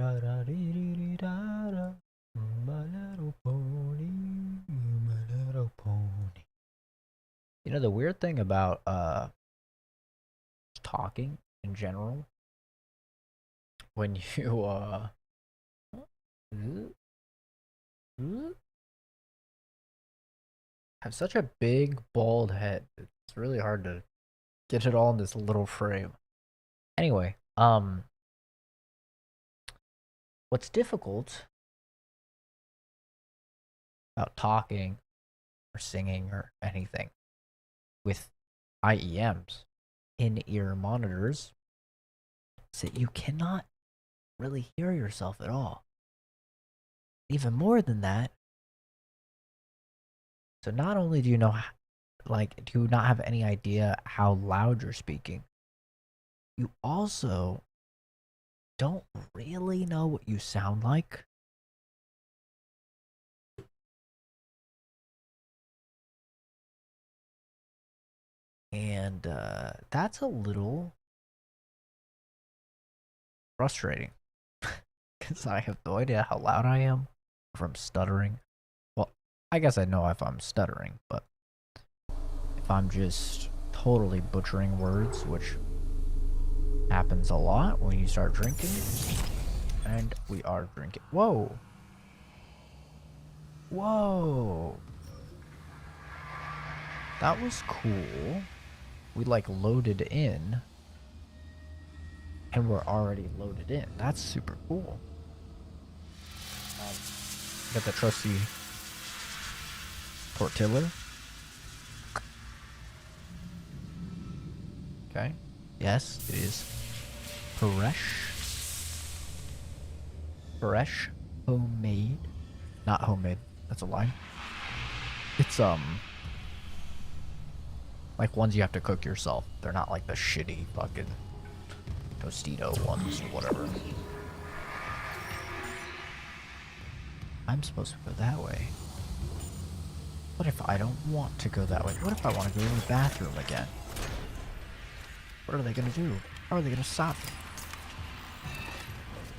My little pony, my little pony. You know the weird thing about talking in general, when you have such a big bald head, it's really hard to get it all in this little frame. Anyway, what's difficult about talking or singing or anything with IEMs, in-ear monitors, is that you cannot really hear yourself at all. Even more than that, so not only do you know, do you not have any idea how loud you're speaking, you also don't really know what you sound like. And that's a little frustrating because I have no idea how loud I am, if I'm stuttering. Well, I guess I know if I'm stuttering, but if I'm just totally butchering words, which happens a lot when you start drinking, and we are drinking. Whoa! Whoa! That was cool. We like loaded in, and we're already loaded in. That's super cool. Got the trusty tortilla. Okay. Yes, it is fresh. Fresh. Homemade. Not homemade. That's a lie. It's, like ones you have to cook yourself. They're not like the shitty fucking Tostito ones or whatever. I'm supposed to go that way. What if I don't want to go that way? What if I want to go to the bathroom again? What are they gonna do? How are they gonna stop me?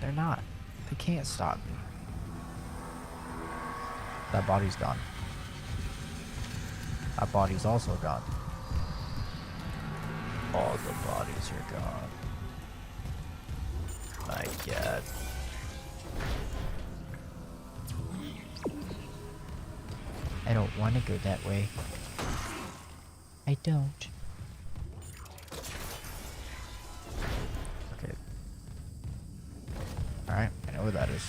They're not. They can't stop me. That body's gone. That body's also gone. All the bodies are gone. My god. I don't want to go that way. I don't. Okay. Alright, I know where that is.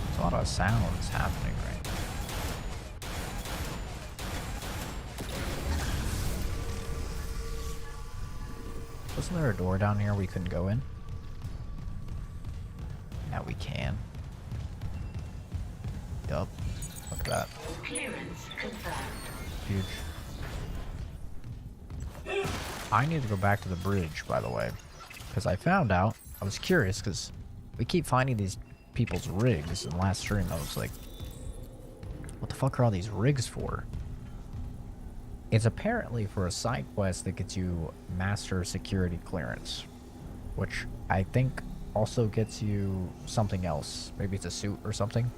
There's a lot of sounds happening right now. Wasn't there a door down here we couldn't go in? Now we can. Yup. Look at that. Clearance confirmed. Huge. I need to go back to the bridge, by the way. Because I found out, I was curious, because we keep finding these people's rigs. In the last stream, I was like, what the fuck are all these rigs for? It's apparently for a side quest that gets you master security clearance. Which I think also gets you something else. Maybe it's a suit or something.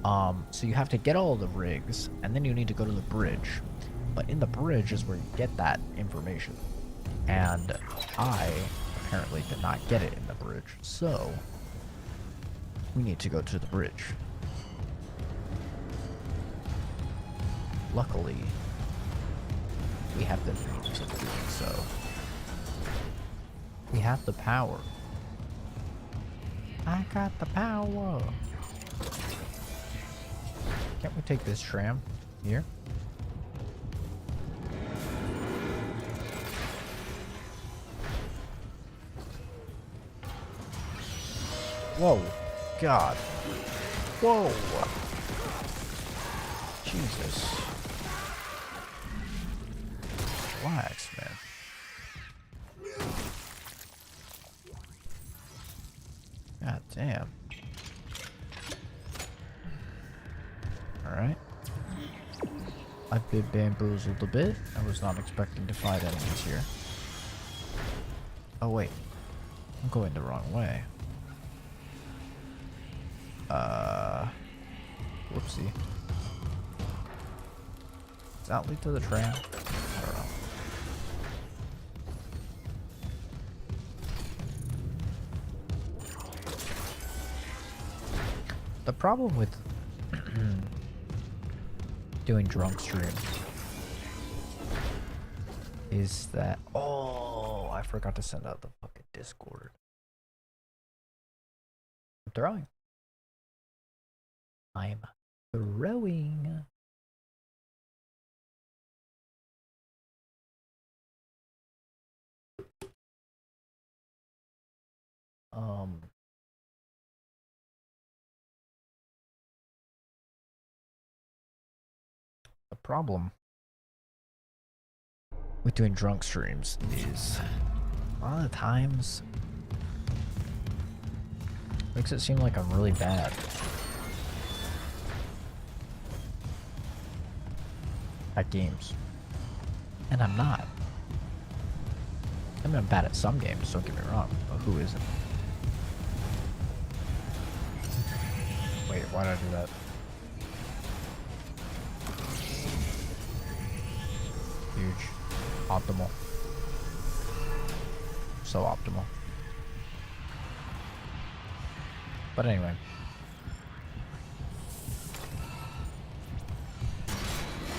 So you have to get all of the rigs, and then you need to go to the bridge. But in the bridge is where you get that information. And I apparently did not get it in the bridge. So we need to go to the bridge. Luckily, we have the means of doing so. We have the power. I got the power. Can't we take this tram here? Whoa. God. Whoa. Jesus. Relax, man. God damn. Alright. I've been bamboozled a bit. I was not expecting to fight enemies here. Oh wait, I'm going the wrong way. Whoopsie. Does that lead to the train? I don't know. The problem with doing drunk streams is that I forgot to send out the fucking Discord. I'm throwing. The problem with doing drunk streams is a lot of the times makes it seem like I'm really bad at games. And I'm not. I mean, I'm bad at some games, don't get me wrong, but who isn't? Wait, why did I do that? Huge. Optimal. So optimal. But anyway.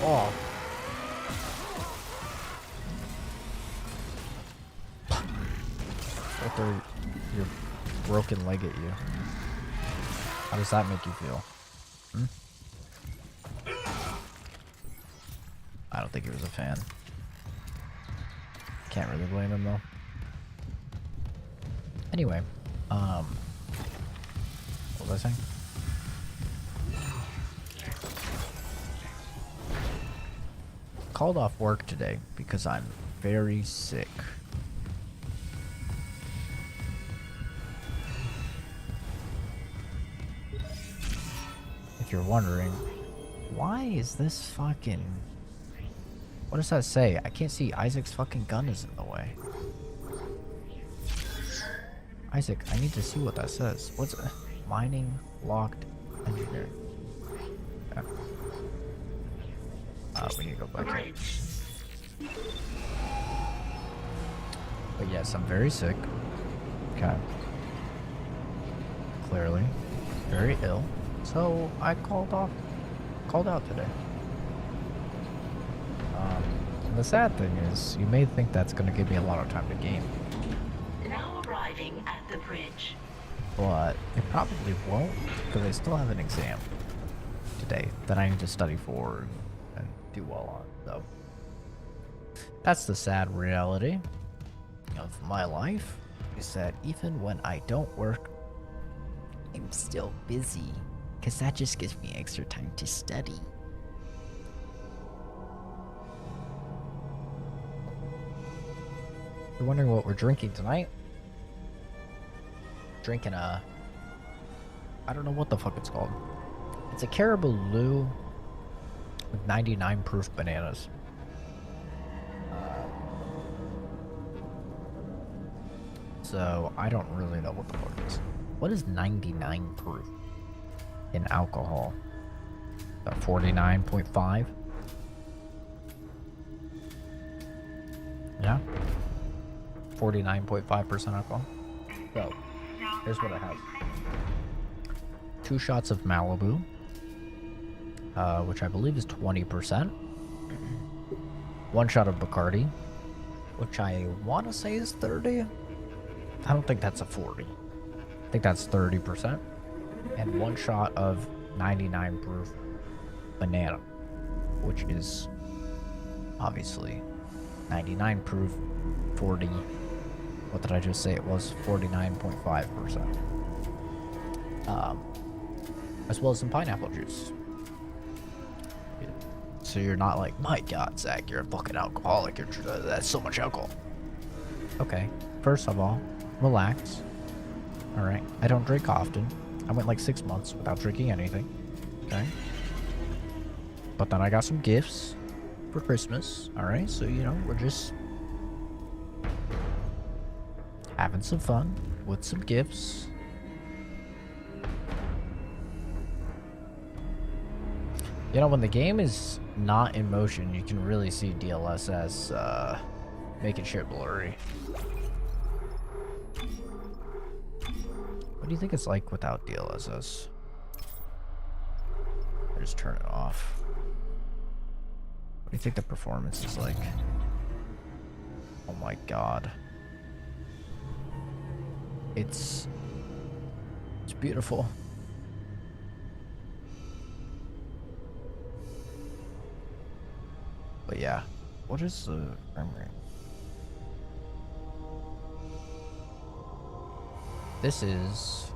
Oh. What your broken leg at you? How does that make you feel? Hmm? I don't think he was a fan. Can't really blame him though. Anyway, what was I saying? Called off work today because I'm very sick. If you're wondering, why is this fucking... What does that say? I can't see. Isaac's fucking gun is in the way. Isaac, I need to see what that says. What's it? Mining, locked, engineering. Okay. We need to go back here. But yes, I'm very sick. Okay. Clearly. Very ill. So I called out today. And the sad thing is, you may think that's going to give me a lot of time to game. Now arriving at the bridge. But it probably won't, because I still have an exam today that I need to study for and do well on. So that's the sad reality of my life, is that even when I don't work, I'm still busy, because that just gives me extra time to study. You're wondering what we're drinking tonight? Drinking a... I don't know what the fuck it's called. It's a Caribou with 99 proof bananas. So, I don't really know what the fuck it is. What is 99 proof in alcohol? 49.5? Yeah? 49.5% alcohol. So, here's what it has. 2 shots of Malibu, which I believe is 20%. 1 shot of Bacardi, which I want to say is 30. I don't think that's a 40. I think that's 30%. And 1 shot of 99 proof banana, which is obviously 99 proof, 40. What did I just say? It was 49.5%. As well as some pineapple juice. So you're not like, my God, Zach, you're a fucking alcoholic. That's so much alcohol. Okay, first of all, relax. Alright, I don't drink often. I went like 6 months without drinking anything. Okay. But then I got some gifts for Christmas. All right, so you know we're just having some fun with some gifts. You know, when the game is not in motion, you can really see DLSS making shit blurry. What do you think it's like without DLSS? I just turn it off. What do you think the performance is like? Oh my god. It's beautiful. But yeah, what is the frame rate? This is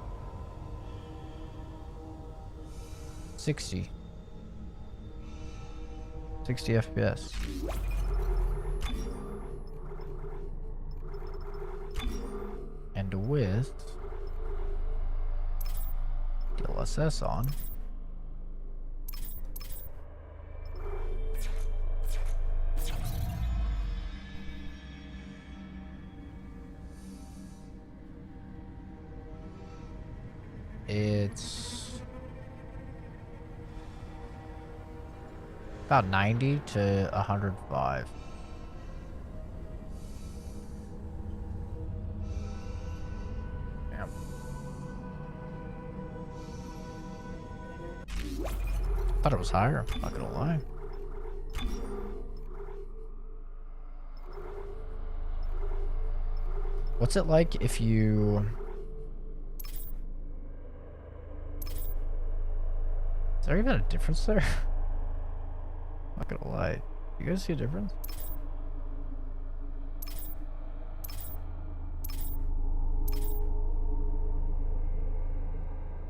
60 FPS. And with DLSS on, it's about 90 to 105. Damn. Thought it was higher, I'm not gonna lie. What's it like if you... Is there even a difference there? I'm not gonna lie. You guys see a difference?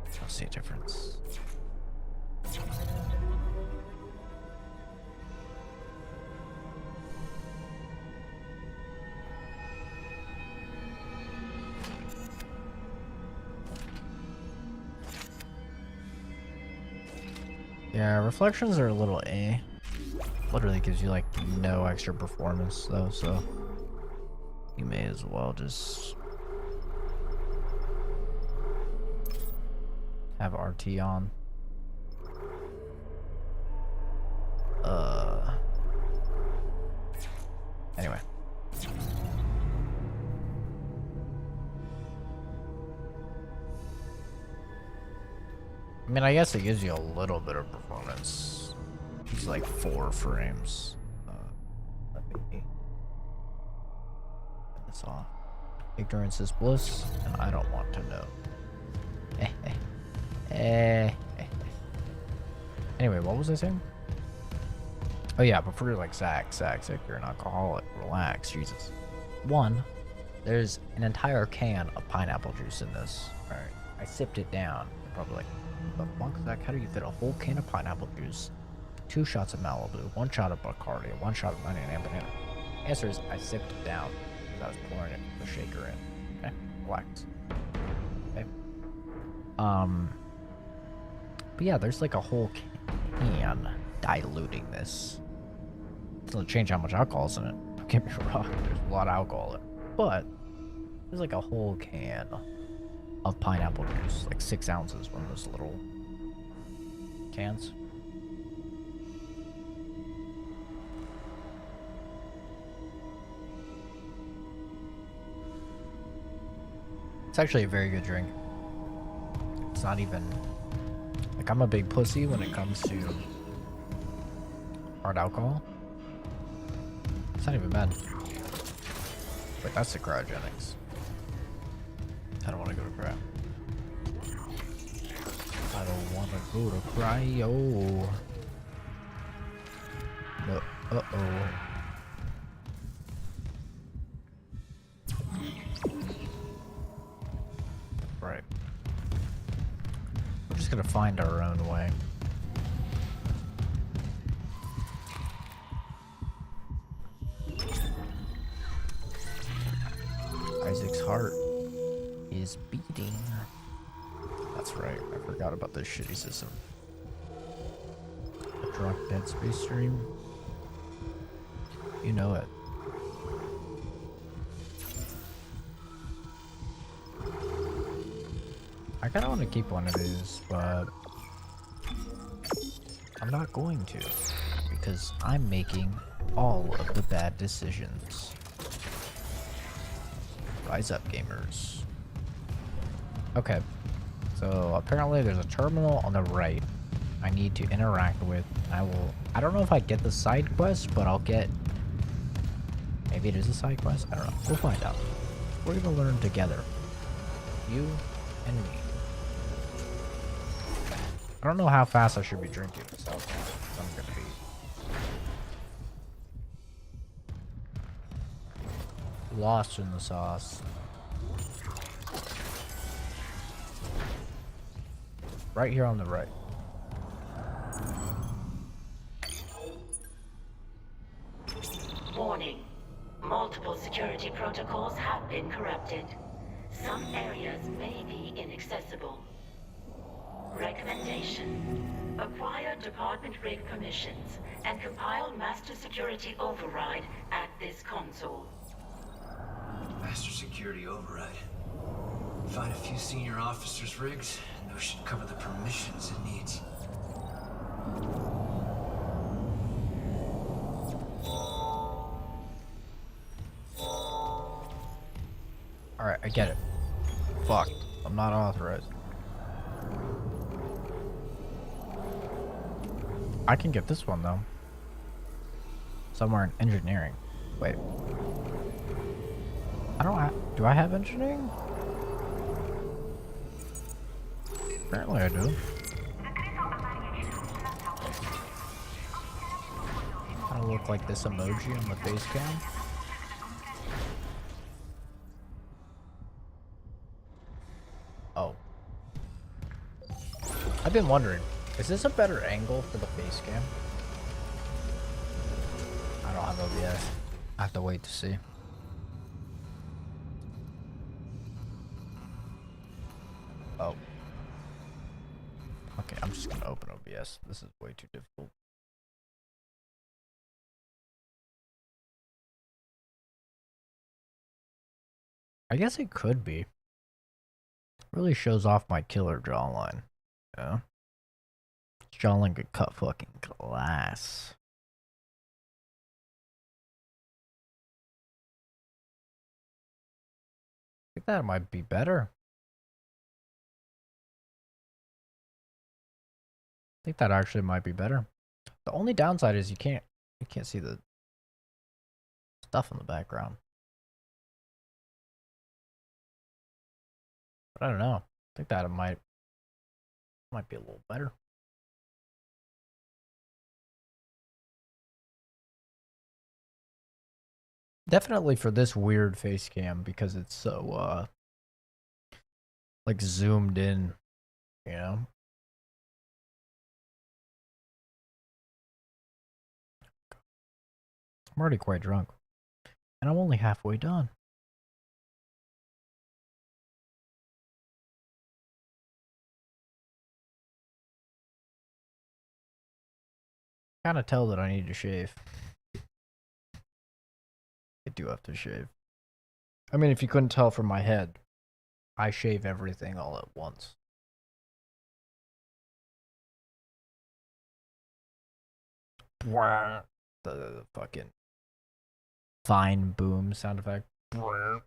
I don't see a difference. Yeah, reflections are a little eh. Literally gives you like no extra performance though, so you may as well just have RT on. Anyway. I mean, I guess it gives you a little bit of performance. It's like 4 frames. Let me turn this off. Ignorance is bliss, and I don't want to know. Anyway, what was I saying? Oh yeah, before you're like, Zach, you're an alcoholic. Relax, Jesus. 1, there's an entire can of pineapple juice in this. Alright, I sipped it down. Probably like, the fuck, Zach, how do you fit a whole can of pineapple juice, 2 shots of Malibu, 1 shot of Bacardi, 1 shot of 99 banana? Answer is, I sipped it down because I was pouring it with the shaker in. Okay, relax. Okay. But yeah, there's like a whole can diluting this. It doesn't change how much alcohol's in it. Don't get me wrong, there's a lot of alcohol in it. But there's like a whole can of pineapple juice, like 6 ounces, one of those little cans. It's actually a very good drink. It's not even, like, I'm a big pussy when it comes to hard alcohol. It's not even bad. Wait, that's the cryogenics. I don't want to go to cryo. I don't want to go to cryo. No. Uh-oh. Right. We're just gonna find our own way. Isaac's heart is beating. That's right, I forgot about this shitty system. A drunk Dead Space stream. You know it. I kind of want to keep one of these, but I'm not going to because I'm making all of the bad decisions. Rise up, gamers. Okay, so apparently there's a terminal on the right I need to interact with. I don't know if I get the side quest, but I'll get, maybe it is a side quest, I don't know, we'll find out. We're gonna learn together, you and me. I don't know how fast I should be drinking, so I'm gonna be lost in the sauce. Right here on the right. Warning. Multiple security protocols have been corrupted. Some areas may be inaccessible. Recommendation. Acquire department rig permissions and compile master security override at this console. Master security override. Find a few senior officers' rigs, and those should cover the permissions it needs. Alright, I get it. Fuck. I'm not authorized. I can get this one though. Somewhere in engineering. Wait. Do I have engineering? Apparently I do. Kinda look like this emoji on the face cam. Oh. I've been wondering, is this a better angle for the face cam? I don't have OBS. I have to wait to see. Oh. Okay, I'm just gonna open OBS. This is way too difficult. I guess it could be. Really shows off my killer jawline. Yeah. This jawline could cut fucking glass. I think that might be better. I think that actually might be better. The only downside is you can't see the stuff in the background. But I don't know. I think that might be a little better. Definitely for this weird face cam because it's so like zoomed in, you know? I'm already quite drunk. And I'm only halfway done. Kind of tell that I need to shave. I do have to shave. I mean, if you couldn't tell from my head, I shave everything all at once. The fucking fine boom sound effect. Wait.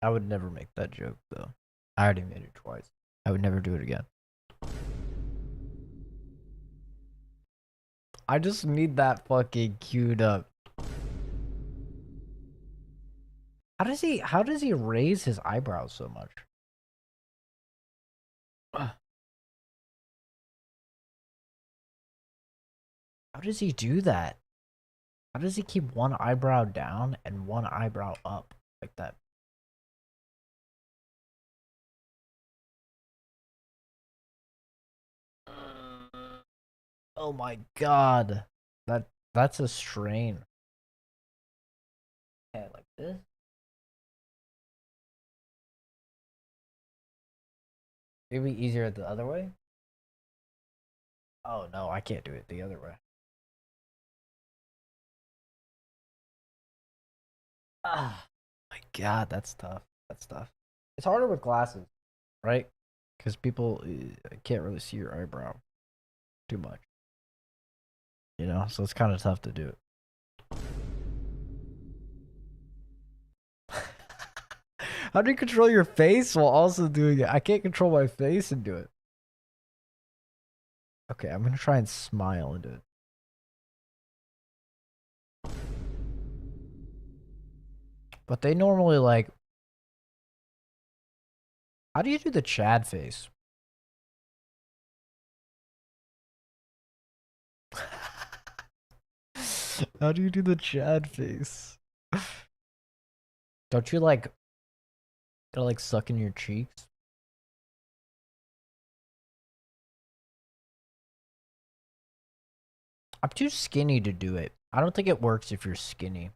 I would never make that joke though. I already made it twice. I would never do it again. I just need that fucking queued up. How does he raise his eyebrows so much? How does he do that? How does he keep one eyebrow down and one eyebrow up like that? Oh my god. That's a strain. Yeah, like this. It'd be easier the other way. Oh no, I can't do it the other way. Ah, my god, that's tough. That's tough. It's harder with glasses, right? Because people can't really see your eyebrow too much. You know, so it's kind of tough to do it. How do you control your face while also doing it? I can't control my face and do it. Okay, I'm gonna try and smile and do it. But they normally like. How do you do the Chad face? How do you do the Chad face? Don't you like gotta like suck in your cheeks? I'm too skinny to do it. I don't think it works if you're skinny.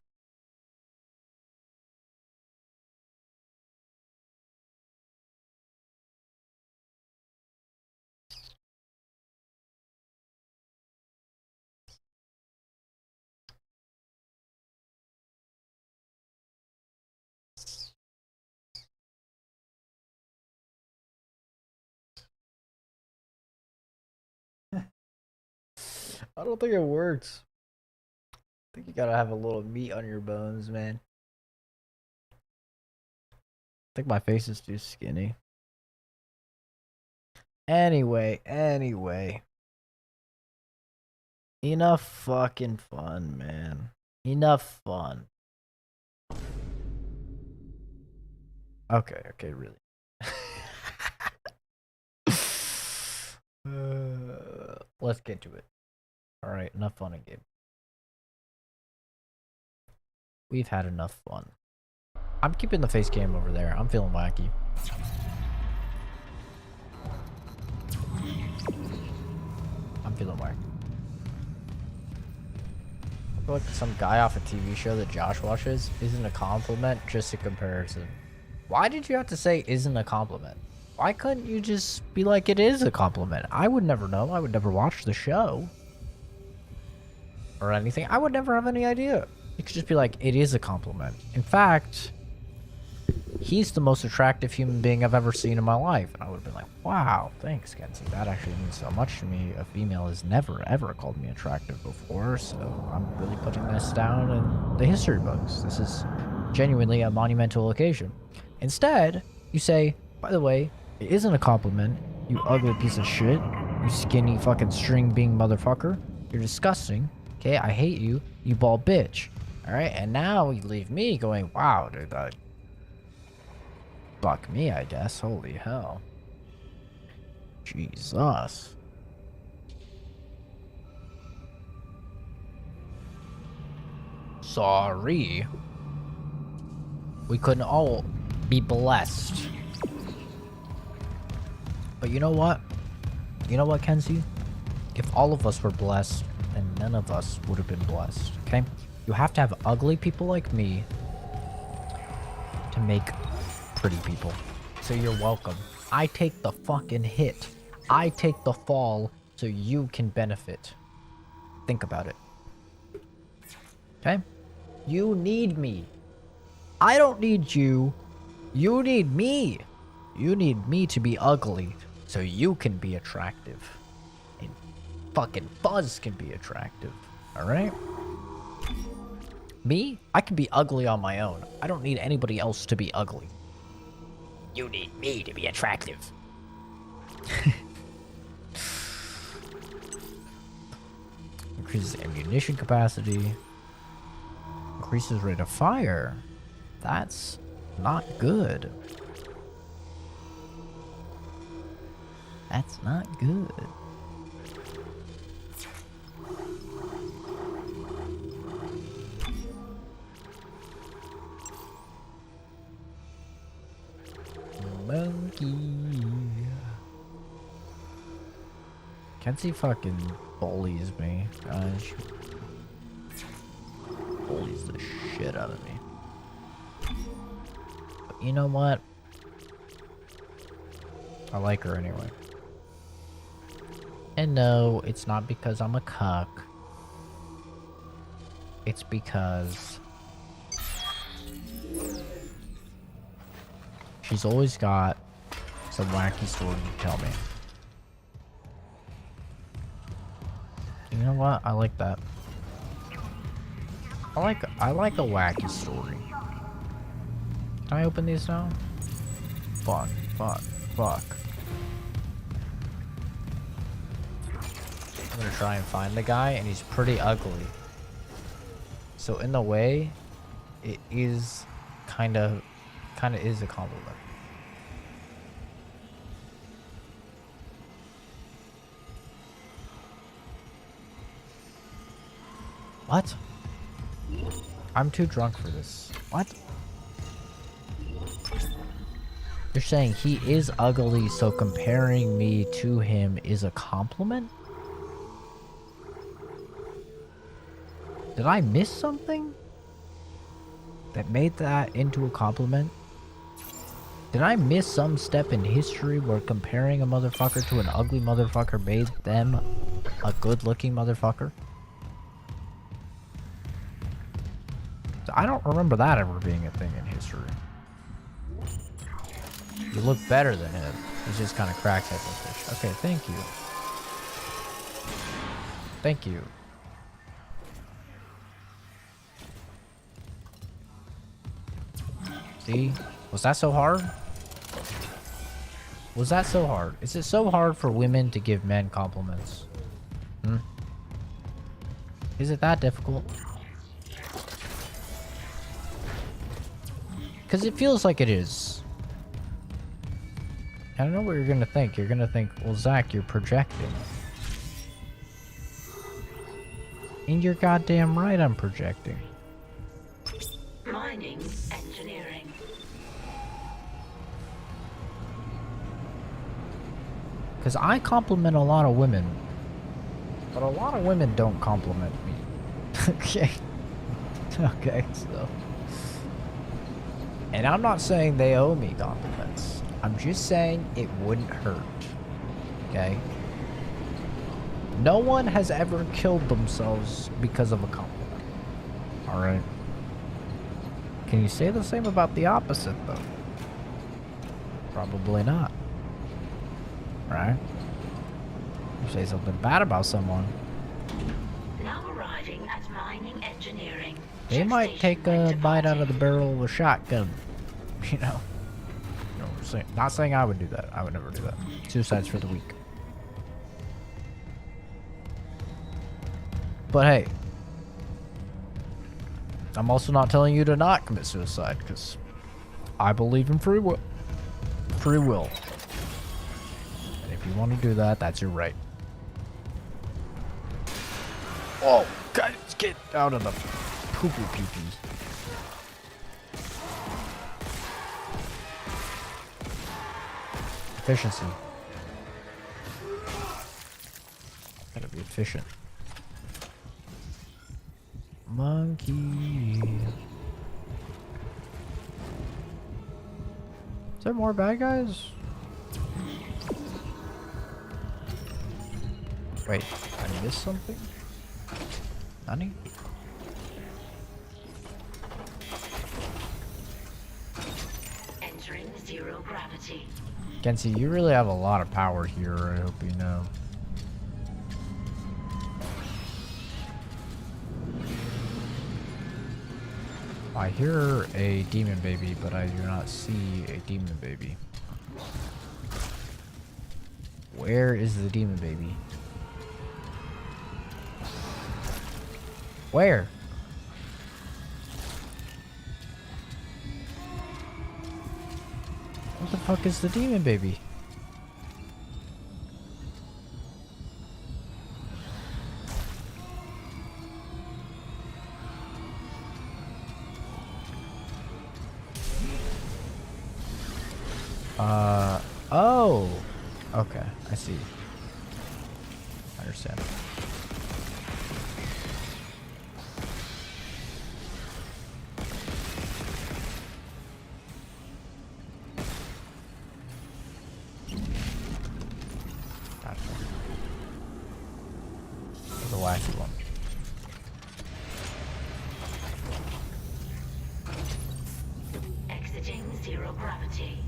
I don't think it works. I think you gotta have a little meat on your bones, man. I think my face is too skinny. Anyway. Enough fucking fun, man. Enough fun. Okay, really. Let's get to it. Alright, enough fun and game. We've had enough fun. I'm keeping the face cam over there. I'm feeling wacky. I'm feeling wacky. I feel like some guy off a TV show that Josh watches isn't a compliment, just a comparison. Why did you have to say isn't a compliment? Why couldn't you just be like it is a compliment? I would never know. I would never watch the show. Or anything. I would never have any idea. You could just be like, it is a compliment. In fact, he's the most attractive human being I've ever seen in my life. And I would have been like, wow, thanks, Kenzie. That actually means so much to me. A female has never, ever called me attractive before. So I'm really putting this down in the history books. This is genuinely a monumental occasion. Instead, you say, by the way, it isn't a compliment, you ugly piece of shit. You skinny fucking string being motherfucker. You're disgusting. Okay, I hate you. You bald bitch. Alright, and now you leave me going, wow, dude, that... Fuck me, I guess. Holy hell. Jesus. Sorry. We couldn't all be blessed. But you know what? You know what, Kenzie? If all of us were blessed, then none of us would have been blessed, okay? You have to have ugly people like me to make pretty people. So you're welcome. I take the fucking hit. I take the fall so you can benefit. Think about it. Okay? You need me. I don't need you. You need me. You need me to be ugly so you can be attractive. And fucking Buzz can be attractive. Alright? Me? I can be ugly on my own. I don't need anybody else to be ugly. You need me to be attractive. Increases ammunition capacity. Increases rate of fire. That's not good. That's not good. Monkey. Kenzie fucking bullies me, guys. Bullies the shit out of me. But you know what? I like her anyway. And no, it's not because I'm a cuck. It's because she's always got some wacky story to tell me. You know what? I like that. I like a wacky story. Can I open these now? Fuck. I'm gonna try and find the guy, and he's pretty ugly. So in the way, it is kind of is a compliment. What? I'm too drunk for this. What? You're saying he is ugly, so comparing me to him is a compliment? Did I miss something that made that into a compliment? Did I miss some step in history where comparing a motherfucker to an ugly motherfucker made them a good-looking motherfucker? I don't remember that ever being a thing in history. You look better than him. He's just kind of cracked type of fish. Okay, thank you. Thank you. See? Was that so hard? Was that so hard? Is it so hard for women to give men compliments? Hmm? Is it that difficult? Because it feels like it is. I don't know what you're gonna think. You're gonna think, well, Zach, you're projecting. And you're goddamn right I'm projecting. Mining engineering. Because I compliment a lot of women. But a lot of women don't compliment me. Okay. Okay, so. And I'm not saying they owe me compliments. I'm just saying it wouldn't hurt. Okay? No one has ever killed themselves because of a compliment. Alright? Can you say the same about the opposite, though? Probably not. Right? You say something bad about someone, Now arriving at mining engineering. they might take a bite out of the barrel of a shotgun. You know? You know what I'm saying? Not saying I would do that. I would never do that. Suicide's for the weak. But hey, I'm also not telling you to not commit suicide, because I believe in free will. Free will. And if you want to do that, that's your right. Oh, guys, get out of the poo-poo pee-pee. Efficiency. Gotta be efficient. Monkey. Is there more bad guys? Wait, I missed something? Nani? Entering zero gravity. Kenzie, you really have a lot of power here, I hope you know. I hear a demon baby, but I do not see a demon baby. Where is the demon baby? Where? What the fuck is the demon baby? Oh! Okay, I see. I understand. Gotcha. The wacky one. Exiting zero gravity.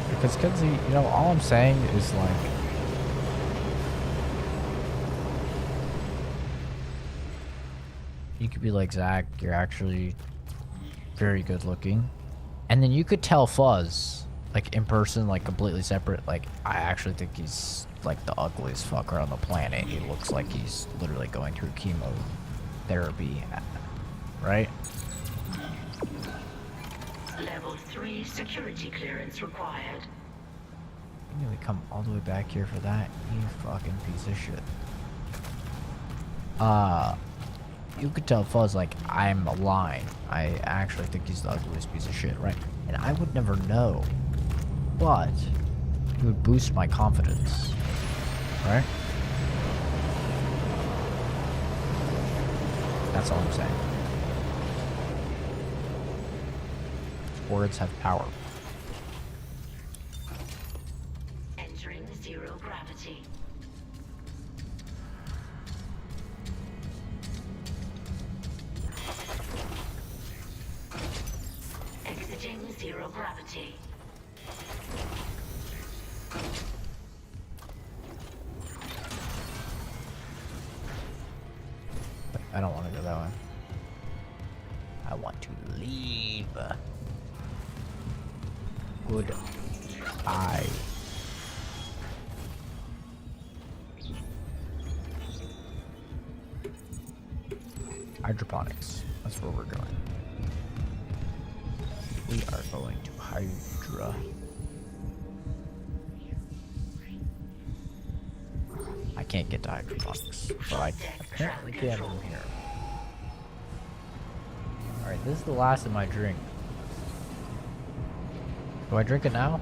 Because Kenzie, you know, all I'm saying is like, you could be like, Zach, you're actually very good looking. And then you could tell Fuzz, like in person, like completely separate, like, I actually think he's like the ugliest fucker on the planet. He looks like he's literally going through chemotherapy, right? Level 3 security clearance required. You really come all the way back here for that? You fucking piece of shit. You could tell Fuzz, like, I'm lying. I actually think he's the ugliest piece of shit, right? And I would never know. But it would boost my confidence. Right? That's all I'm saying. Words have power. Entering zero gravity. Exiting zero gravity. I don't want to go that way. I want to leave. Goodbye. Hydroponics. That's where we're going. We are going to Hydra. I can't get to hydroponics, but I apparently can from here. Alright, this is the last of my drink. Do I drink it now?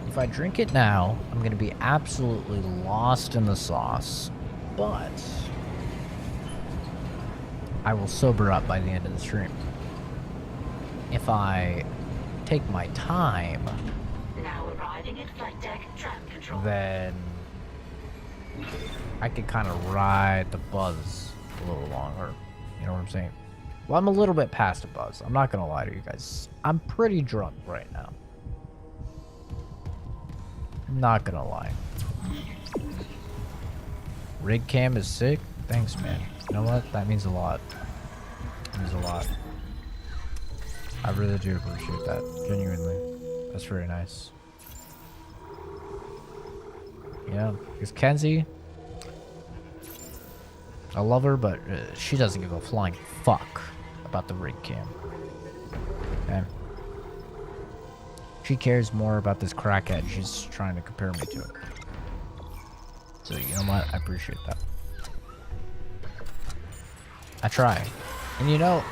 If I drink it now, I'm gonna be absolutely lost in the sauce. But I will sober up by the end of the stream. If I take my time, Now arriving at flight deck tram control. then I can kind of ride the buzz a little longer. You know what I'm saying? Well, I'm a little bit past the buzz. I'm not gonna lie to you guys. I'm pretty drunk right now. I'm not gonna lie. Rig cam is sick. Thanks, man. You know what? That means a lot. It means a lot. I really do appreciate that. Genuinely. That's very nice. Yeah, because Kenzie, I love her, but she doesn't give a flying fuck about the rig cam. Okay? She cares more about this crackhead she's trying to compare me to. So, you know what? I appreciate that. I try. And you know...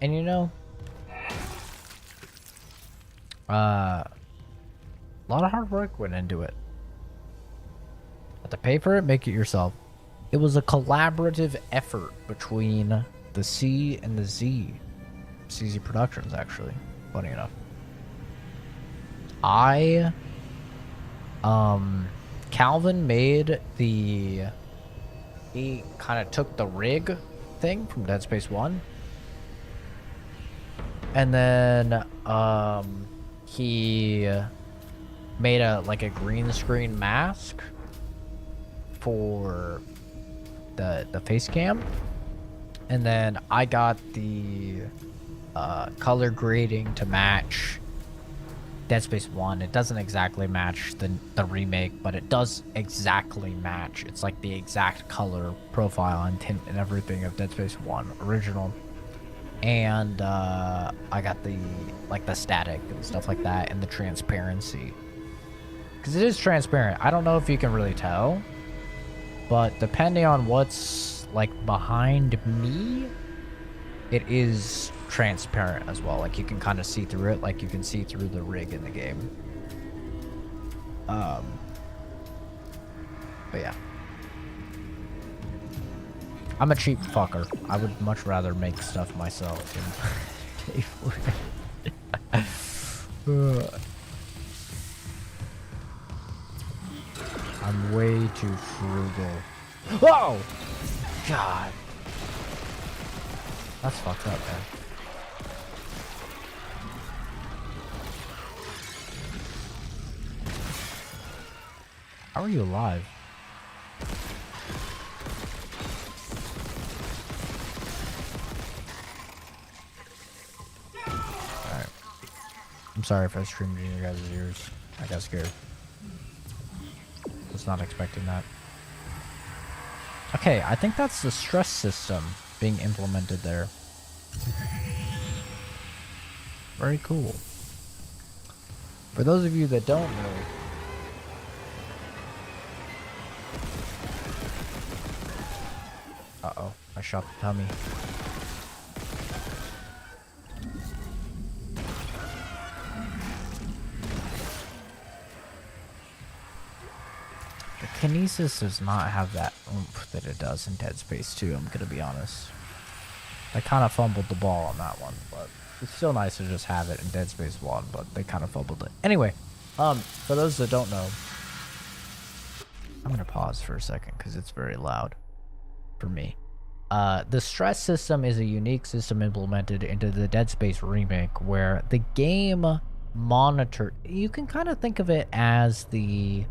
And you know... a lot of hard work went into it. But to pay for it, make it yourself. It was a collaborative effort between the C and the Z. CZ Productions, actually. Funny enough. Calvin made the... He kind of took the rig thing from Dead Space 1. And then, he made a green screen mask for the face cam, and then I got the color grading to match Dead Space 1. It doesn't exactly match the remake, but it does exactly match. It's like the exact color profile and tint and everything of Dead Space 1 original. And I got the static and stuff like that, and the transparency, because it is transparent. I don't know if you can really tell, but depending on what's like behind me, it is transparent as well. Like you can kind of see through it, like you can see through the rig in the game. But yeah, I'm a cheap fucker. I would much rather make stuff myself than pay for it. I'm way too frugal. Oh! God. That's fucked up, man. How are you alive? Alright. I'm sorry if I screamed in your guys' ears. I got scared. Was not expecting that. Okay, I think that's the stress system being implemented there. Very cool. For those of you that don't know, uh-oh, I shot the tummy. The kinesis does not have that oomph that it does in Dead Space 2, I'm gonna be honest. I kind of fumbled the ball on that one, but it's still nice to just have it in Dead Space 1, but they kind of fumbled it. Anyway, for those that don't know, I'm gonna pause for a second because it's very loud for me. The stress system is a unique system implemented into the Dead Space remake where the game monitored. You can kind of think of it as the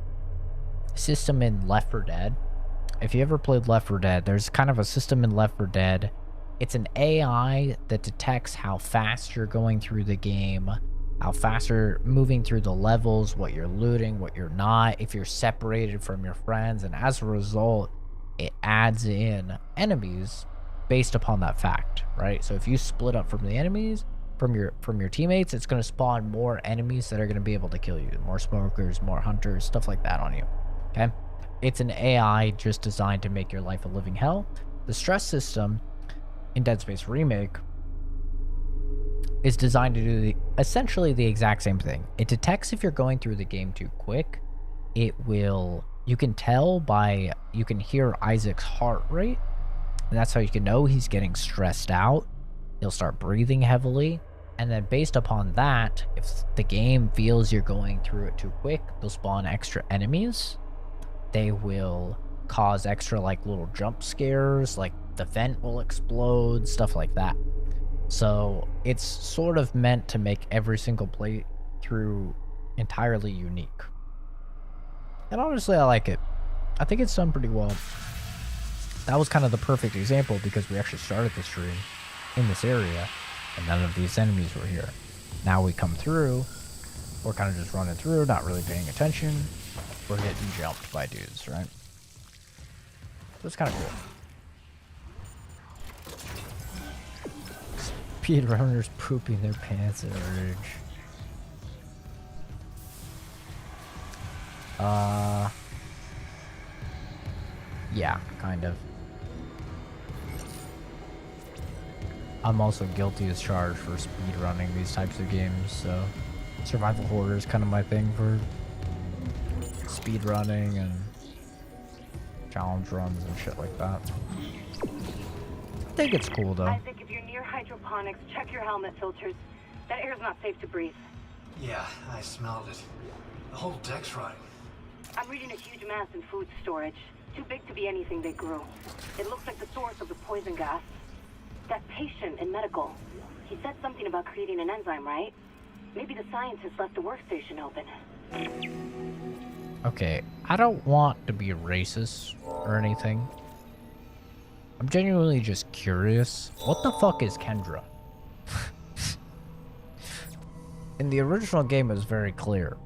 system in Left 4 Dead. If you ever played Left 4 Dead, there's kind of a system in Left 4 Dead. It's an AI that detects how fast you're going through the game, how fast you're moving through the levels, what you're looting, what you're not, if you're separated from your friends, and as a result, it adds in enemies based upon that fact, right? So if you split up from the enemies, from your teammates, it's going to spawn more enemies that are going to be able to kill you, more smokers, more hunters, stuff like that on you. Okay, it's an AI just designed to make your life a living hell. The stress system in Dead Space Remake is designed to do essentially the exact same thing. It detects if you're going through the game too quick. It will, you can hear Isaac's heart rate, and that's how you can know he's getting stressed out. He'll start breathing heavily, and then based upon that, if the game feels you're going through it too quick, they'll spawn extra enemies. They will cause extra like little jump scares, like the vent will explode, stuff like that. So it's sort of meant to make every single playthrough entirely unique. And honestly, I like it. I think it's done pretty well. That was kind of the perfect example because we actually started the stream in this area and none of these enemies were here. Now we come through, we're kind of just running through, not really paying attention. We're getting jumped by dudes, right? So it's kind of cool. Speedrunners pooping their pants at Ridge. Yeah, kind of. I'm also guilty as charged for speedrunning these types of games, so survival horror is kind of my thing for speedrunning and challenge runs and shit like that. I think it's cool though. I think if you're near hydroponics, check your helmet filters. That air's not safe to breathe. Yeah, I smelled it. The whole deck's rotting. I'm reading a huge mass in food storage. Too big to be anything they grew. It looks like the source of the poison gas. That patient in medical, he said something about creating an enzyme, right? Maybe the scientist left the workstation open. Okay, I don't want to be racist or anything. I'm genuinely just curious. What the fuck is Kendra? In the original game, it was very clear.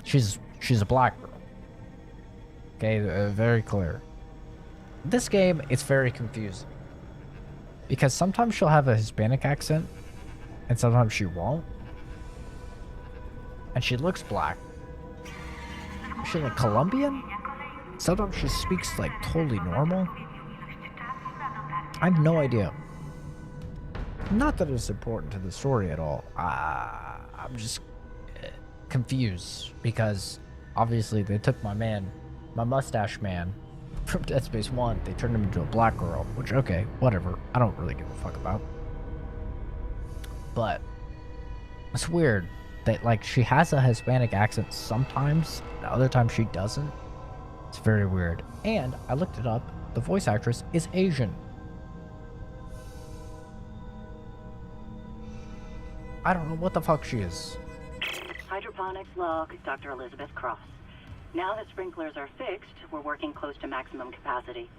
She's a black girl. Okay, very clear. This game, it's very confusing. Because sometimes she'll have a Hispanic accent, and sometimes she won't. And she looks black. Is she like Colombian? Sometimes she speaks like totally normal. I have no idea. Not that it's important to the story at all. I'm just confused because obviously they took my mustache man from Dead Space 1. They turned him into a black girl, which, okay, whatever. I don't really give a fuck about. But it's weird that, like, she has a Hispanic accent sometimes, and other times she doesn't. It's very weird. And I looked it up. The voice actress is Asian. I don't know what the fuck she is. Hydroponics log, Dr. Elizabeth Cross. Now that sprinklers are fixed, we're working close to maximum capacity.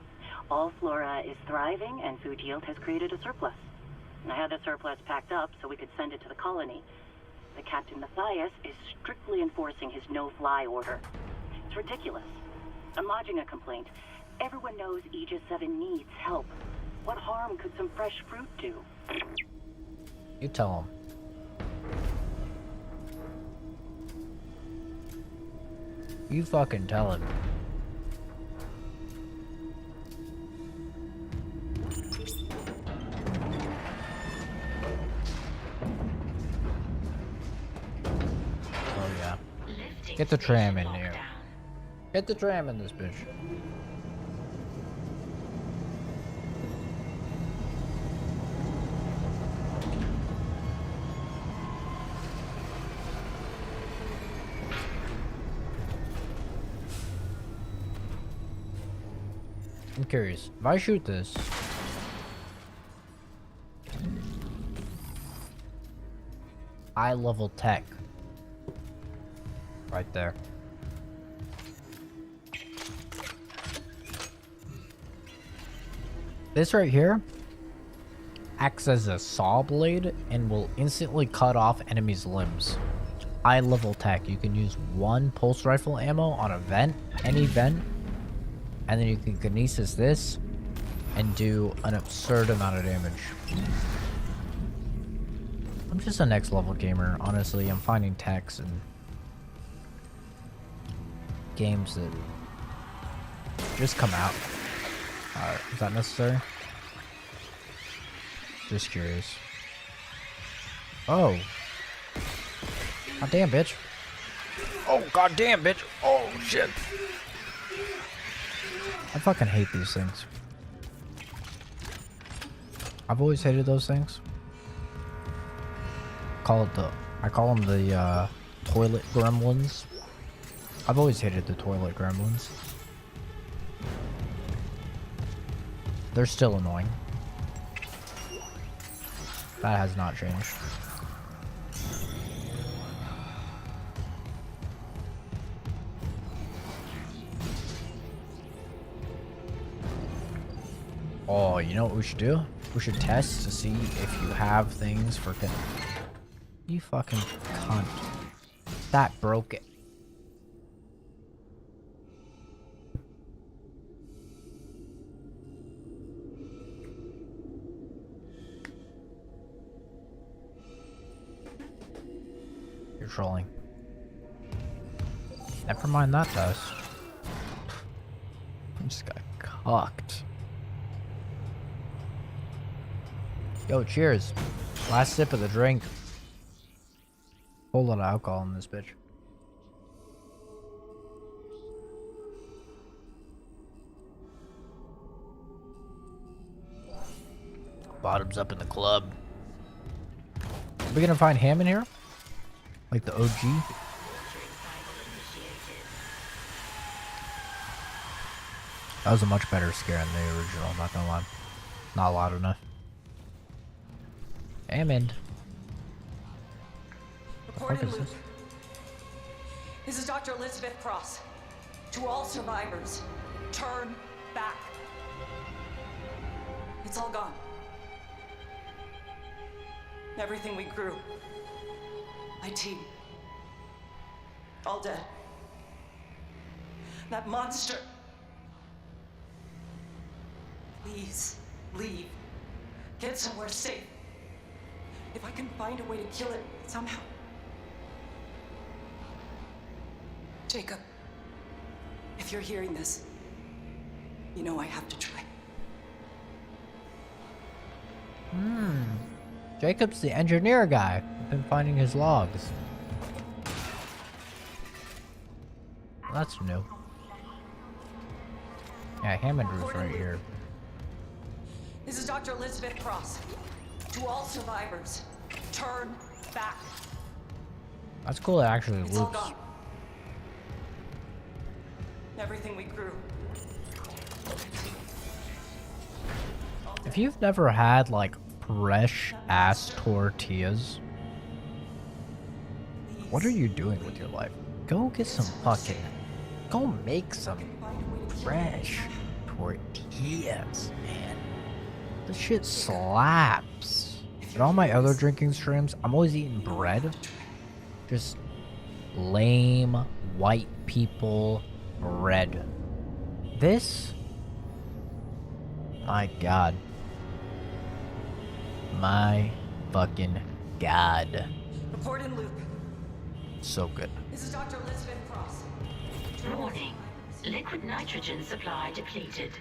All flora is thriving and food yield has created a surplus. I had the surplus packed up so we could send it to the colony. But Captain Matthias is strictly enforcing his no-fly order. It's ridiculous. I'm lodging a complaint. Everyone knows Aegis 7 needs help. What harm could some fresh fruit do? You tell him. You fucking tell him. Oh yeah. Get the tram in here. Get the tram in this bitch. I'm curious. If I shoot this, high level tech, right there. This right here acts as a saw blade and will instantly cut off enemies' limbs. High level tech. You can use one pulse rifle ammo on a vent, any vent. And then you can kinesis this and do an absurd amount of damage. I'm just a next level gamer, honestly. I'm finding techs and games that just come out. Is that necessary? Just curious. Oh. God damn, bitch. Oh, god damn, bitch. Oh, shit. I fucking hate these things. I've always hated those things. I call them the toilet gremlins. I've always hated the toilet gremlins. They're still annoying. That has not changed. Oh, you know what we should do? We should test to see if you have things for... You fucking cunt. That broke it. You're trolling. Never mind that test. I just got cocked. Yo, cheers. Last sip of the drink. Whole lot of alcohol in this bitch. Bottoms up in the club. Are we gonna find ham in here? Like the OG? That was a much better scare than the original, not gonna lie. Not loud enough. Hammond. Reporting Luke. This is Dr. Elizabeth Cross. To all survivors, turn back. It's all gone. Everything we grew. My team. All dead. That monster. Please, leave. Get somewhere safe. If I can find a way to kill it somehow. Jacob, if you're hearing this, you know I have to try. Jacob's the engineer guy. I've been finding his logs. That's new. Yeah, Hammondrew's right here. This is Dr. Elizabeth Cross. To all survivors, turn back. That's cool. It actually It's all loops. gone. Everything we grew. If you've never had like fresh ass tortillas, what are you doing with your life? Go get some fucking. Go make some fresh tortillas, man. This shit slaps. At all my other drinking streams, I'm always eating bread. Just lame white people bread. This? My god. My fucking god. Report in loop. So good. This is Dr. Elizabeth Cross. Warning. Liquid nitrogen supply depleted.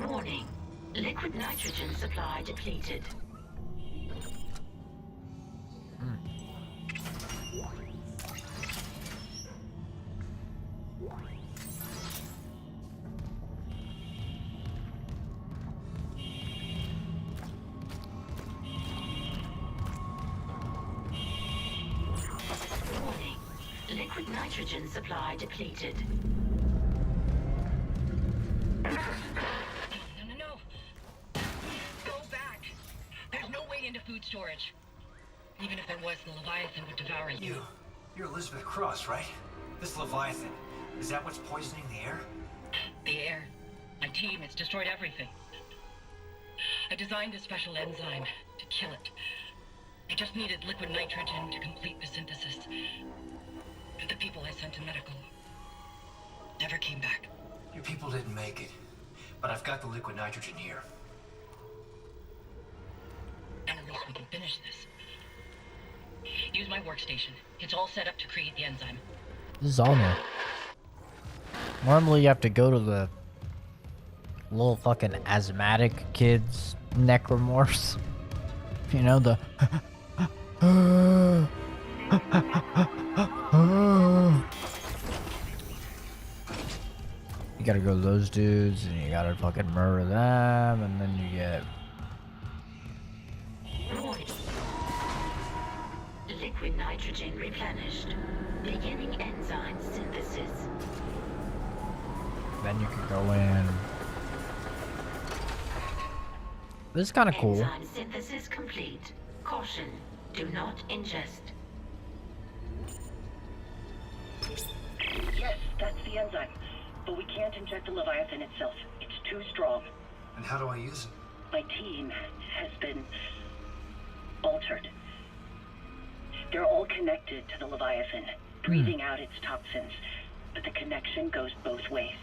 Warning. Liquid nitrogen supply depleted. Warning. Liquid nitrogen supply depleted. No. Go back. There's no way into food storage. Even if there was, the Leviathan would devour you. You're Elizabeth Cross, right? This Leviathan. Is that what's poisoning the air? The air. My team has destroyed everything. I designed a special enzyme to kill it. I just needed liquid nitrogen to complete the synthesis. But the people I sent to medical never came back. Your people didn't make it. But I've got the liquid nitrogen here. And at least we can finish this. Use my workstation. It's all set up to create the enzyme. This is all new. Normally you have to go to the little fucking asthmatic kids necromorphs. You know, the you gotta go to those dudes and you gotta fucking murder them and then you get Liquid nitrogen replenished. Beginning enzyme synthesis. then you can go in. This is kind of cool. Enzyme synthesis complete. Caution. Do not ingest. Yes, that's the enzyme. But we can't inject the Leviathan itself. It's too strong. And how do I use it? My team has been altered. They're all connected to the Leviathan, breathing out its toxins. But the connection goes both ways.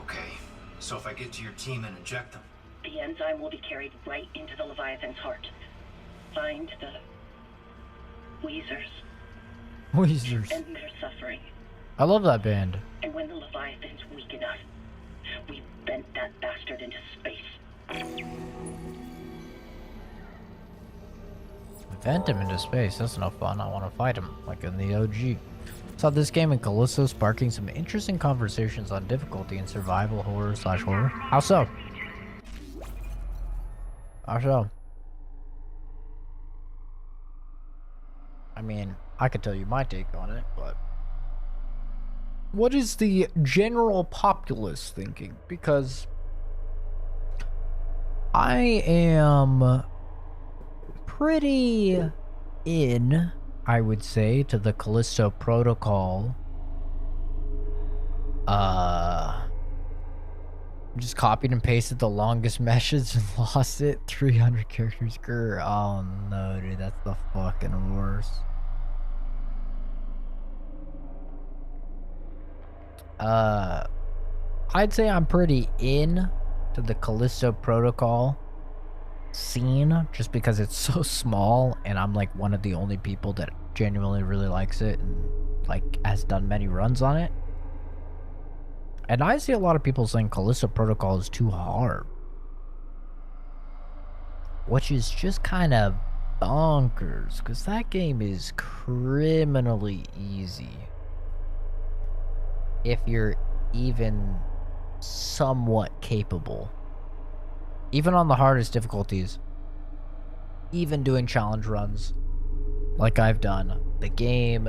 Okay. So if I get to your team and inject them, The enzyme will be carried right into the Leviathan's heart. Find the Weezers, Weezers. and their suffering. I love that band. And when the Leviathan's weak enough, we bent that bastard into space. Vent him into space. That's no fun. I want to fight him like in the OG. Saw this game in Callisto sparking some interesting conversations on difficulty in survival horror/horror. How so? How so? I mean, I could tell you my take on it, but what is the general populace thinking? Because I am pretty in, I would say, to the Callisto Protocol. Just copied and pasted the longest message and lost it. 300 characters. Grr. Oh no, dude, that's the fucking worst. I'd say I'm pretty in to the Callisto Protocol scene just because it's so small and I'm like one of the only people that genuinely really likes it and like has done many runs on it. And I see a lot of people saying Callisto Protocol is too hard, which is just kind of bonkers because that game is criminally easy if you're even somewhat capable. Even on the hardest difficulties, even doing challenge runs like I've done, the game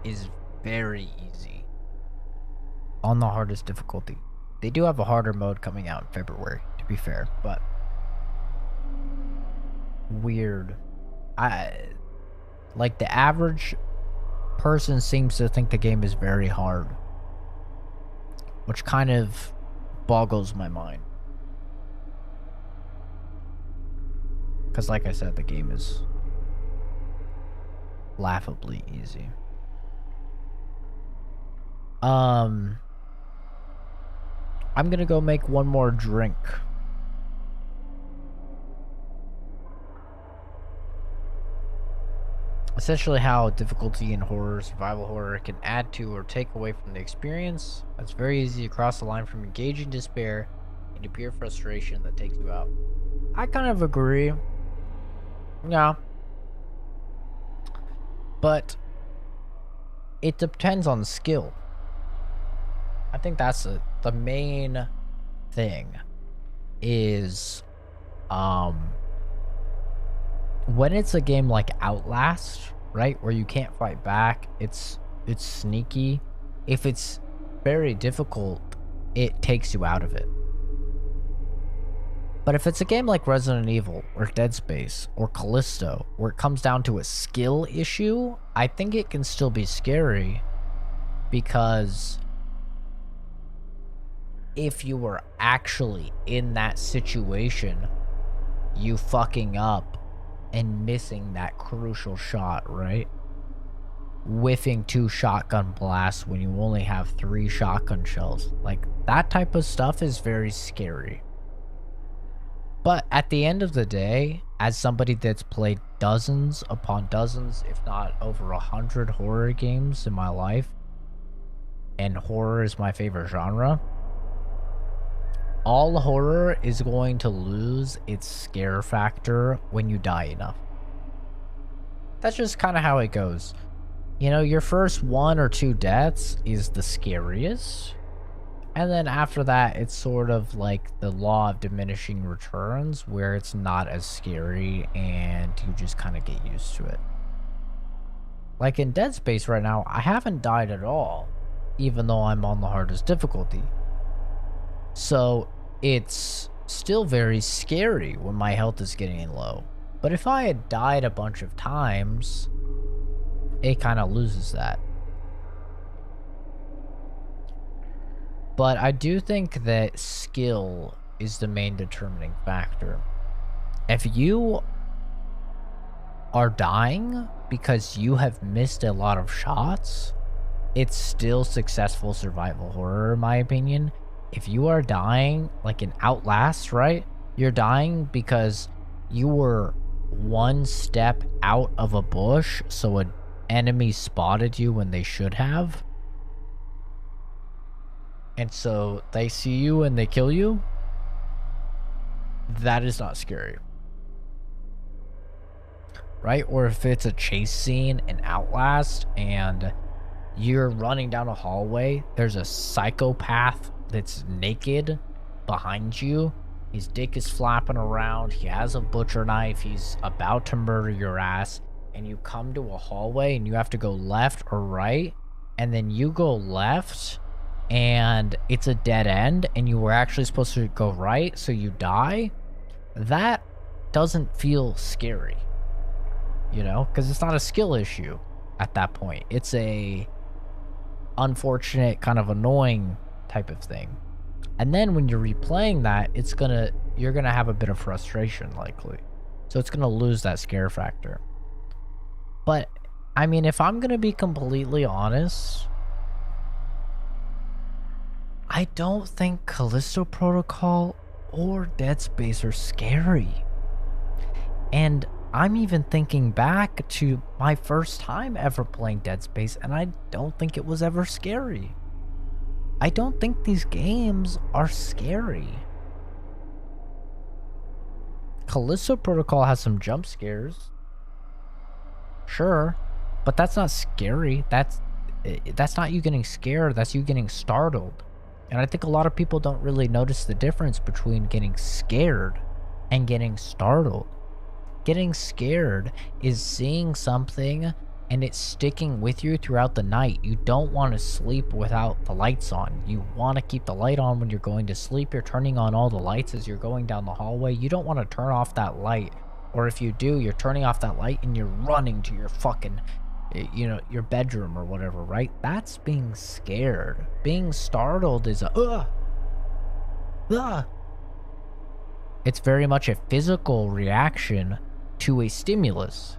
is very easy on the hardest difficulty. They do have a harder mode coming out in February, to be fair, but weird. Like the average person seems to think the game is very hard, which kind of boggles my mind. Because like I said, the game is laughably easy. I'm gonna go make one more drink. Essentially how difficulty in horror, survival horror, can add to or take away from the experience. It's very easy to cross the line from engaging despair into pure frustration that takes you out. I kind of agree. Yeah. But it depends on skill. I think that's the main thing is when it's a game like Outlast, right, where you can't fight back, it's sneaky. If it's very difficult, it takes you out of it. But if it's a game like Resident Evil or Dead Space or Callisto, where it comes down to a skill issue, I think it can still be scary because if you were actually in that situation, you fucking up and missing that crucial shot, right? Whiffing 2 shotgun blasts when you only have 3 shotgun shells. Like, that type of stuff is very scary. But at the end of the day, as somebody that's played dozens upon dozens, if not over 100 horror games in my life, and horror is my favorite genre, all horror is going to lose its scare factor when you die enough. That's just kind of how it goes. You know, your first 1 or 2 deaths is the scariest. And then after that, it's sort of like the law of diminishing returns, where it's not as scary and you just kind of get used to it. Like in Dead Space right now, I haven't died at all, even though I'm on the hardest difficulty. So it's still very scary when my health is getting low. But if I had died a bunch of times, it kind of loses that. But I do think that skill is the main determining factor. If you are dying because you have missed a lot of shots, it's still successful survival horror, in my opinion. If you are dying, like in Outlast, right? You're dying because you were 1 step out of a bush, so an enemy spotted you when they should have. And so they see you and they kill you. That is not scary. Right? Or if it's a chase scene in Outlast and you're running down a hallway, there's a psychopath that's naked behind you. His dick is flapping around. He has a butcher knife. He's about to murder your ass. And you come to a hallway and you have to go left or right. And then you go left and it's a dead end and you were actually supposed to go right, so you die. that doesn't feel scary, you know, because it's not a skill issue at that point. It's a unfortunate, kind of annoying type of thing. And then when you're replaying that, you're gonna have a bit of frustration likely. So it's gonna lose that scare factor. But I mean, if I'm gonna be completely honest, I don't think Callisto Protocol or Dead Space are scary. And I'm even thinking back to my first time ever playing Dead Space, and I don't think it was ever scary. I don't think these games are scary. Callisto Protocol has some jump scares. Sure, but that's not scary. That's not you getting scared, that's you getting startled. And I think a lot of people don't really notice the difference between getting scared and getting startled. Getting scared is seeing something and it's sticking with you throughout the night. You don't want to sleep without the lights on. You want to keep the light on when you're going to sleep. You're turning on all the lights as you're going down the hallway. You don't want to turn off that light. Or if you do, you're turning off that light and you're running to your fucking, you know, your bedroom or whatever, right? That's being scared. Being startled is a, It's very much a physical reaction to a stimulus.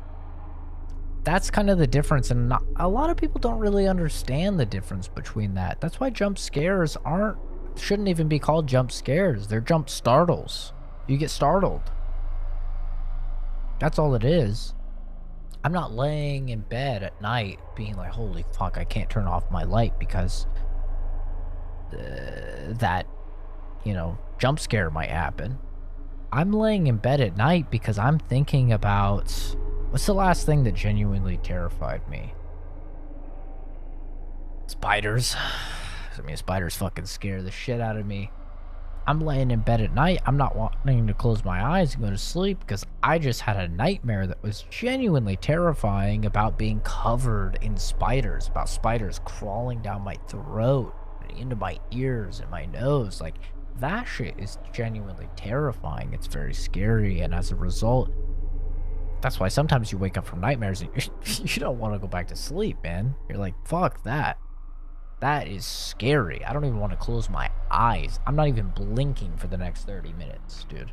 That's kind of the difference, and a lot of people don't really understand the difference between that. That's why jump scares shouldn't even be called jump scares. They're jump startles. You get startled. That's all it is. I'm not laying in bed at night being like, holy fuck, I can't turn off my light because that, you know, jump scare might happen. I'm laying in bed at night because I'm thinking about, what's the last thing that genuinely terrified me? Spiders. I mean, spiders fucking scare the shit out of me. I'm laying in bed at night. I'm not wanting to close my eyes and go to sleep because I just had a nightmare that was genuinely terrifying about being covered in spiders, about spiders crawling down my throat, into my ears and my nose. Like, that shit is genuinely terrifying. It's very scary, and as a result, that's why sometimes you wake up from nightmares and you don't want to go back to sleep, man. You're like, fuck that. That is scary. I don't even want to close my eyes. I'm not even blinking for the next 30 minutes, dude.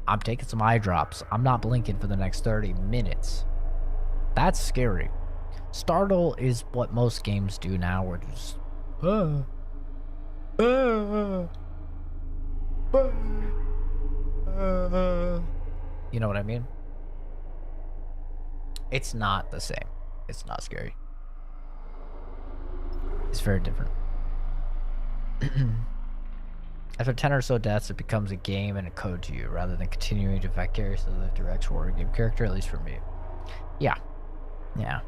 I'm taking some eye drops. I'm not blinking for the next 30 minutes. That's scary. Startle is what most games do now. We're just, you know what I mean? It's not the same. It's not scary. It's very different. After 10 or so deaths, it becomes a game and a code to you, rather than continuing to vicariously live through X horror game character, at least for me. Yeah. Yeah.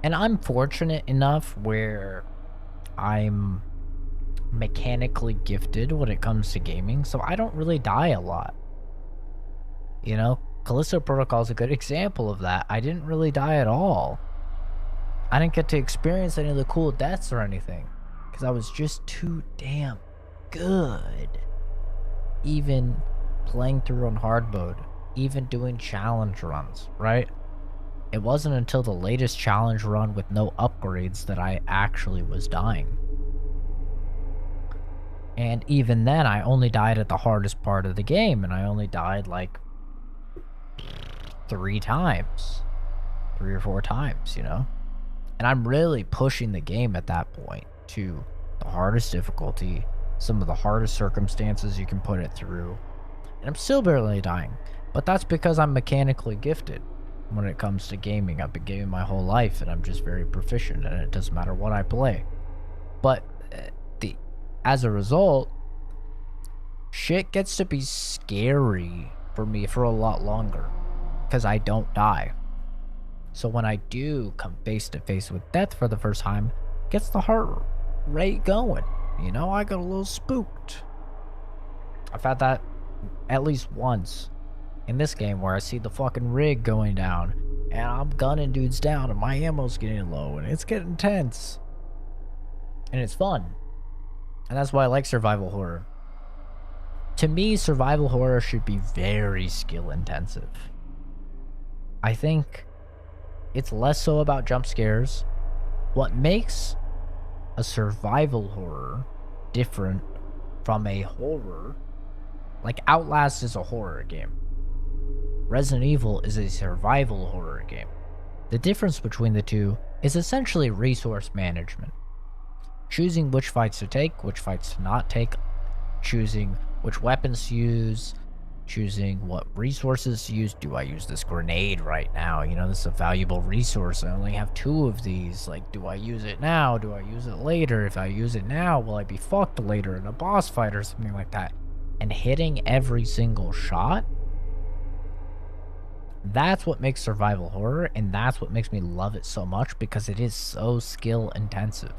And I'm fortunate enough where I'm mechanically gifted when it comes to gaming, so I don't really die a lot. You know, Callisto Protocol is a good example of that. I didn't really die at all. I didn't get to experience any of the cool deaths or anything because I was just too damn good. Even playing through on hard mode, even doing challenge runs, right? It wasn't until the latest challenge run with no upgrades that I actually was dying. And even then, I only died at the hardest part of the game, and I only died like 3 times. 3 or 4 times, you know? And I'm really pushing the game at that point to the hardest difficulty, some of the hardest circumstances you can put it through. And I'm still barely dying. But that's because I'm mechanically gifted when it comes to gaming. I've been gaming my whole life, and I'm just very proficient, and it doesn't matter what I play. But as a result, shit gets to be scary for me for a lot longer because I don't die. So when I do come face to face with death for the first time, it gets the heart rate going. You know, I got a little spooked. I've had that at least once in this game where I see the fucking rig going down and I'm gunning dudes down and my ammo's getting low and it's getting tense. And it's fun. And that's why I like survival horror. To me, survival horror should be very skill intensive. I think it's less so about jump scares. What makes a survival horror different from a horror, like Outlast is a horror game. Resident Evil is a survival horror game. The difference between the two is essentially resource management. Choosing which fights to take, which fights to not take, choosing which weapons to use, choosing what resources to use. Do I use this grenade right now? You know, this is a valuable resource. I only have 2 of these. Like, do I use it now? Do I use it later? If I use it now, will I be fucked later in a boss fight or something like that? And hitting every single shot, that's what makes survival horror, and that's what makes me love it so much, because it is so skill intensive.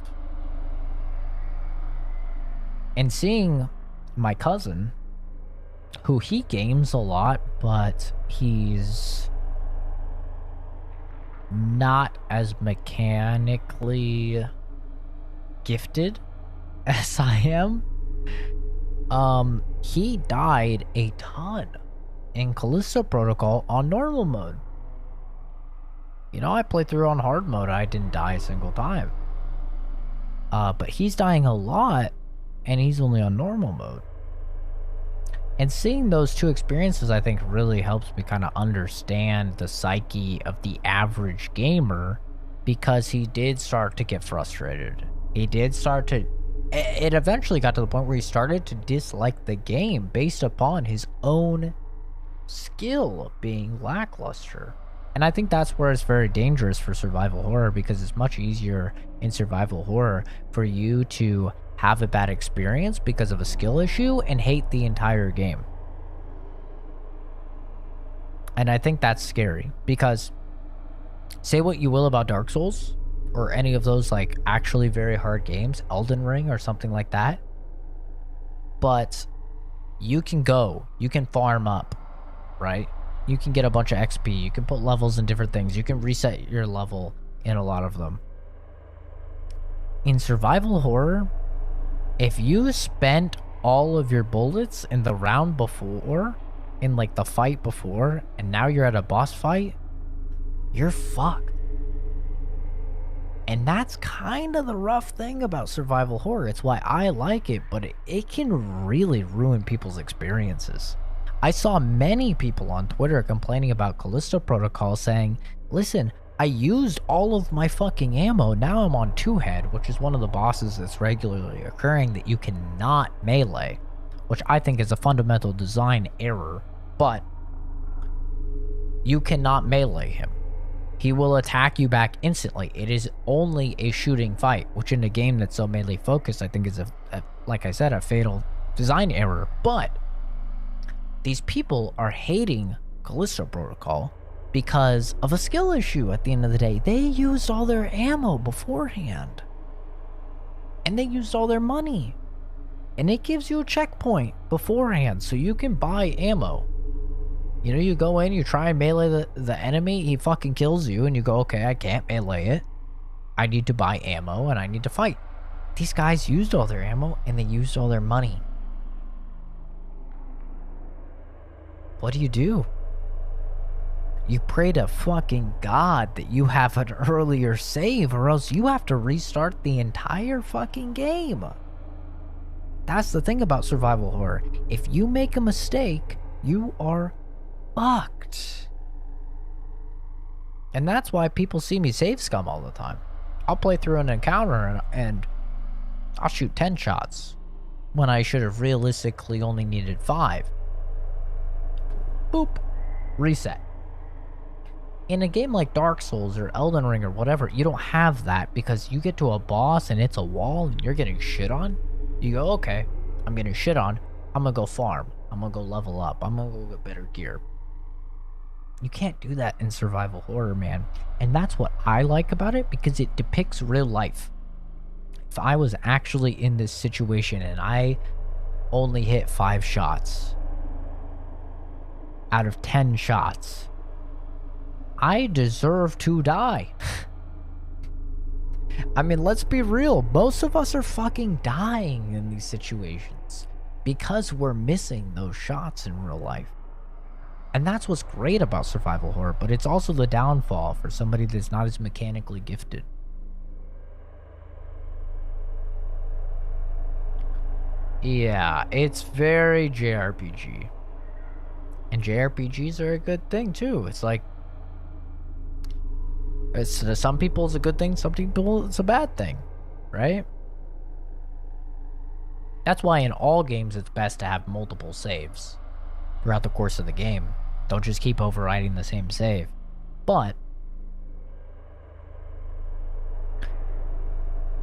And seeing my cousin, who he games a lot, but he's not as mechanically gifted as I am, he died a ton in Callisto Protocol on normal mode. You know, I played through on hard mode, I didn't die a single time. But he's dying a lot, and he's only on normal mode. And seeing those two experiences, I think, really helps me kind of understand the psyche of the average gamer, because he did start to get frustrated. He did start to... It eventually got to the point where he started to dislike the game based upon his own skill being lackluster. And I think that's where it's very dangerous for survival horror, because it's much easier in survival horror for you to have a bad experience because of a skill issue and hate the entire game. And I think that's scary, because say what you will about Dark Souls or any of those like actually very hard games, Elden Ring or something like that, but you can farm up, right? You can get a bunch of XP, you can put levels in different things, you can reset your level in a lot of them. In survival horror, if you spent all of your bullets in the round before, in like the fight before, and now you're at a boss fight, you're fucked. And that's kind of the rough thing about survival horror. It's why I like it, but it can really ruin people's experiences. I saw many people on Twitter complaining about Callisto Protocol, saying, listen, I used all of my fucking ammo, now I'm on two-head, which is one of the bosses that's regularly occurring that you cannot melee, which I think is a fundamental design error, but you cannot melee him. He will attack you back instantly. It is only a shooting fight, which in a game that's so melee focused, I think is like I said, a fatal design error. But these people are hating Callisto Protocol because of a skill issue at the end of the day. They used all their ammo beforehand. And they used all their money. And it gives you a checkpoint beforehand so you can buy ammo. You know, you go in, you try and melee the enemy, he fucking kills you, and you go, okay, I can't melee it. I need to buy ammo, and I need to fight. These guys used all their ammo, and they used all their money. What do? You pray to fucking God that you have an earlier save, or else you have to restart the entire fucking game. That's the thing about survival horror. If you make a mistake, you are fucked. And that's why people see me save scum all the time. I'll play through an encounter and I'll shoot 10 shots when I should have realistically only needed 5. Boop. Reset. In a game like Dark Souls or Elden Ring or whatever, you don't have that, because you get to a boss and it's a wall and you're getting shit on. You go, okay, I'm getting shit on. I'm gonna go farm. I'm gonna go level up. I'm gonna go get better gear. You can't do that in survival horror, man. And that's what I like about it, because it depicts real life. If I was actually in this situation and I only hit 5 shots out of 10 shots, I deserve to die. I mean, let's be real. Most of us are fucking dying in these situations. because we're missing those shots in real life. And that's what's great about survival horror, but it's also the downfall for somebody that's not as mechanically gifted. Yeah, it's very JRPG. And JRPGs are a good thing too. It's like, it's to some people it's a good thing, some people it's a bad thing, right? That's why in all games it's best to have multiple saves throughout the course of the game. Don't just keep overriding the same save. But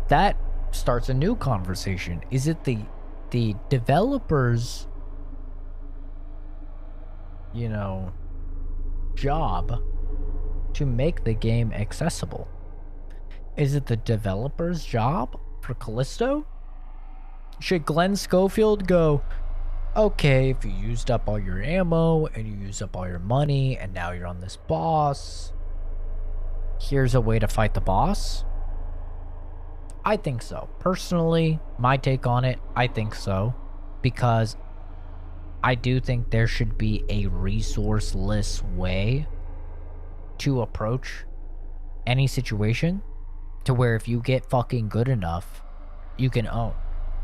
that starts a new conversation. Is it the developers, you know, job to make the game accessible? Is it the developer's job for Callisto? Should Glenn Schofield go, okay, if you used up all your ammo and you used up all your money and now you're on this boss, here's a way to fight the boss? I think so. Personally, my take on it, I think so. Because I do think there should be a resourceless way to approach any situation to where if you get fucking good enough, you can own.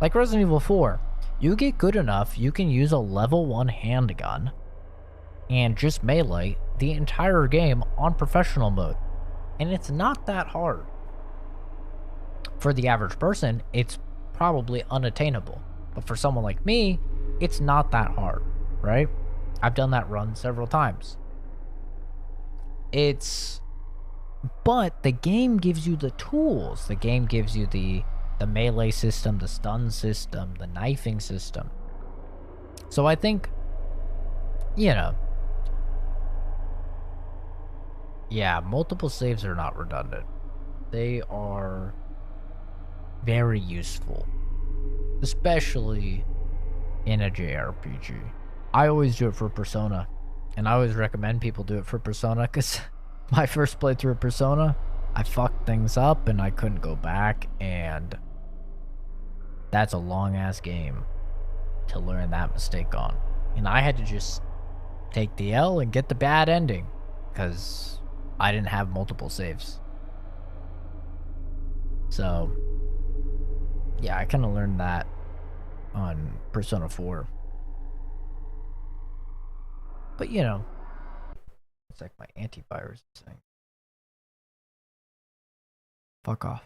Like Resident Evil 4. You get good enough, you can use a level 1 handgun and just melee the entire game on professional mode. And it's not that hard. For the average person, it's probably unattainable. But for someone like me, it's not that hard, right? I've done that run several times. But the game gives you the tools. The game gives you the melee system, the stun system, the knifing system. So I think, you know, yeah, multiple saves are not redundant. They are very useful, especially in a JRPG. I always do it for Persona, and I always recommend people do it for Persona, because my first playthrough of Persona, I fucked things up and I couldn't go back, and that's a long-ass game to learn that mistake on. And I had to just take the L and get the bad ending, because I didn't have multiple saves. So, yeah, I kind of learned that on Persona 4. But, you know, it's like my antivirus thing. Fuck off.